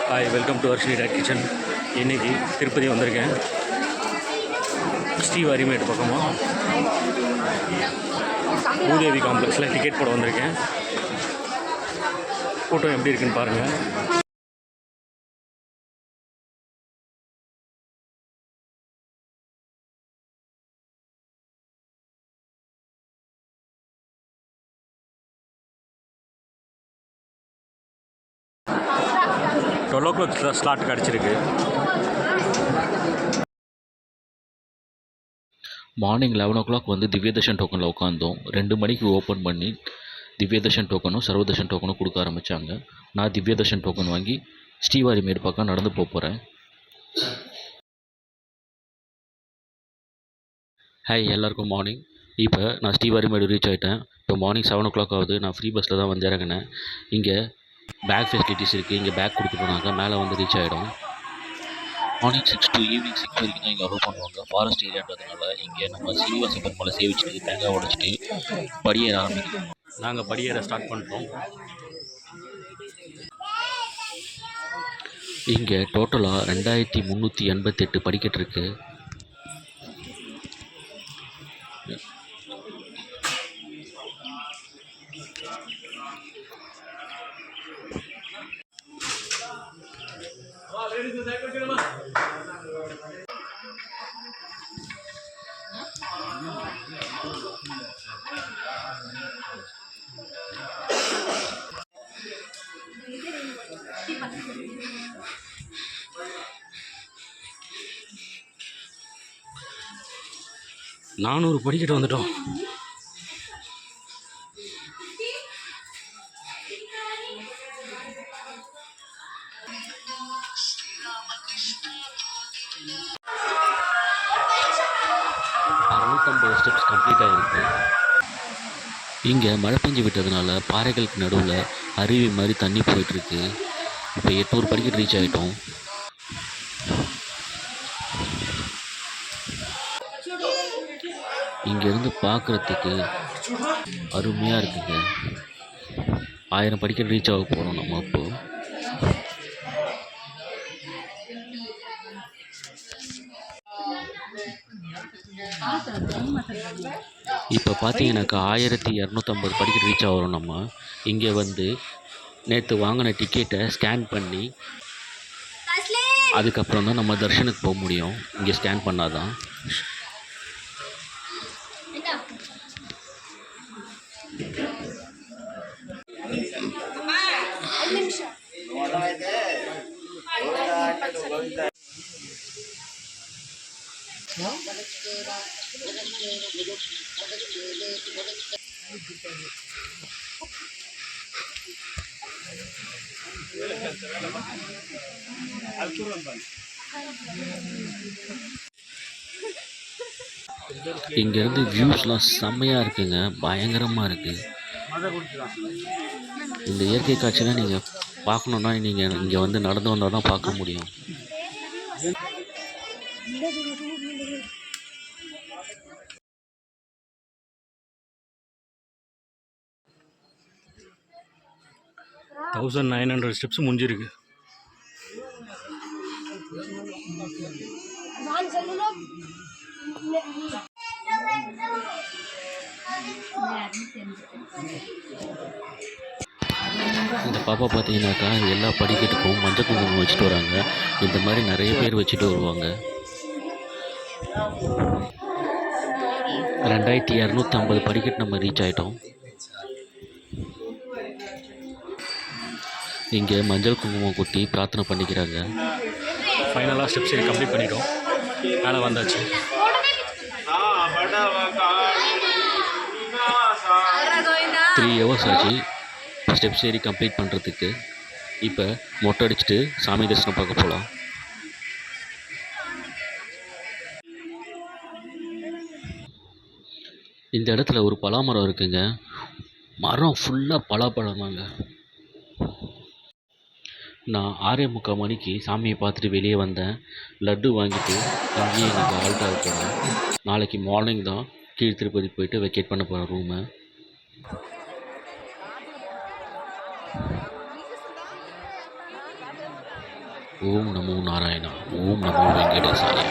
Hi, welcome to Harshini date kitchen. இன்றைக்கி திருப்பதி வந்திருக்கேன். ஸ்ரீவாரிமேடு பக்கமாக பூதேவி காம்ப்ளெக்ஸில் டிக்கெட் போட வந்திருக்கேன். கூட்டம் எப்படி இருக்குன்னு பாருங்கள். டுவெல் ஓ கிளாக் ஸ்லாட் கிடச்சிருக்கு. மார்னிங் 11 வந்து திவ்யதர்ஷன் டோக்கனில் உட்காந்தோம். 2 மணிக்கு ஓப்பன் பண்ணி திவ்யதர்ஷன் டோக்கனும் சர்வதர்ஷன் டோக்கனும் கொடுக்க ஆரம்பித்தாங்க. நான் திவ்யதர்ஷன் டோக்கன் வாங்கி ஸ்ரீவாரிமேடு பக்கம் நடந்து போகிறேன். ஹாய், எல்லாருக்கும் மார்னிங். இப்போ நான் ஸ்ரீவாரிமேடு ரீச் ஆகிட்டேன். இப்போ மார்னிங் 7 ஆகுது. நான் ஃப்ரீ பஸ்ஸில் தான் வந்து இறங்கினேன். இங்கே பேக் ஃபெசிலிட்டிஸ் இருக்குது. இங்கே பேக் கொடுத்து போனாங்க, மேலே வந்து ரீச் ஆகிடும். மார்னிங் 6 to ஈவினிங் 6 வரைக்கும் தான் இங்கே அலோவ் பண்ணுவாங்க. ஃபாரஸ்ட் ஏரியான்றதுனால இங்கே நம்ம சீனிவாச பெருமாளை சேவிச்சுட்டு தேங்காய் உடைச்சிட்டு படியேற ஆரம்பிக்கிறோம். நாங்கள் படியேற ஸ்டார்ட் பண்ணுறோம். இங்கே டோட்டலாக 2388 படிக்கட்டு இருக்குது. நானூறு படிக்கிட்டு வந்துட்டோம். ஸ்டெப்ஸ் கம்ப்ளீட் ஆகிருக்கு. இங்கே மழை பெஞ்சு விட்டதுனால பாறைகளுக்கு நடுவில் அருவி மாதிரி தண்ணி போயிட்டுருக்கு. இப்போ 800 படிக்கட்டு ரீச் ஆகிட்டோம். இங்கேருந்து பார்க்குறதுக்கு அருமையாக இருக்குங்க. 1000 படிக்கட்டு ரீச் ஆக போகிறோம் நம்ம. இப்போ பார்த்தீங்கன்னாக்கா 1250 படிக்கட்டு ரீச் ஆகிறோம் நம்ம. இங்கே வந்து நேற்று வாங்கின டிக்கெட்டை ஸ்கேன் பண்ணி அதுக்கப்புறம் தான் நம்ம தர்ஷனுக்கு போக முடியும். இங்கே ஸ்கேன் பண்ணாதான். இங்கேருந்து வியூஸ்லாம் செம்மையாக இருக்குங்க, பயங்கரமாக இருக்குது. இந்த இயற்கை காட்சியெலாம் நீங்கள் பார்க்கணுன்னா நீங்கள் இங்கே வந்து நடந்து வந்தால் தான் பார்க்க முடியும். $1900 ஸ்டெப்ஸ் முடிஞ்சிருக்கு. இந்த பாப்பா பார்த்தீங்கன்னாக்கா எல்லா படிக்கட்டுக்கும் மஞ்சள் குங்குமம் வச்சுட்டு வராங்க. இந்த மாதிரி நிறைய பேர் வச்சுட்டு வருவாங்க. 2250 படிக்கட்டு நம்ம ரீச் ஆகிட்டோம். இங்கே மஞ்சள் குங்குமம் குத்தி பிரார்த்தனை பண்ணிக்கிறாங்க. ஃபைனலாக ஸ்டெப்ஸ் கம்ப்ளீட் பண்ணிட்டோம். மேலே வந்தாச்சு. த்ரீ ஹவர்ஸ் ஆச்சு ஸ்டெப்ஸ் ஏறி கம்ப்ளீட் பண்ணுறதுக்கு. இப்போ மொட்டை அடிச்சுட்டு சாமி தரிசனம் பார்க்க போகலாம். இந்த இடத்துல ஒரு பலாமரம் இருக்குங்க. மரம் ஃபுல்லாக பலாப்பழமாங்க. நான் 6:45 மணிக்கு சாமியை பார்த்துட்டு வெளியே வந்தேன். லட்டு வாங்கிட்டு அங்கேயே எனக்கு ஆல்ட் ஆக போகிறேன். நாளைக்கு மார்னிங் தான் கீழ் திருப்பதி போயிட்டு வெக்கேட் பண்ண போகிறேன் ரூமை. ஓம் நமோ நாராயணா. ஓம் நமோ வெங்கடேசாய.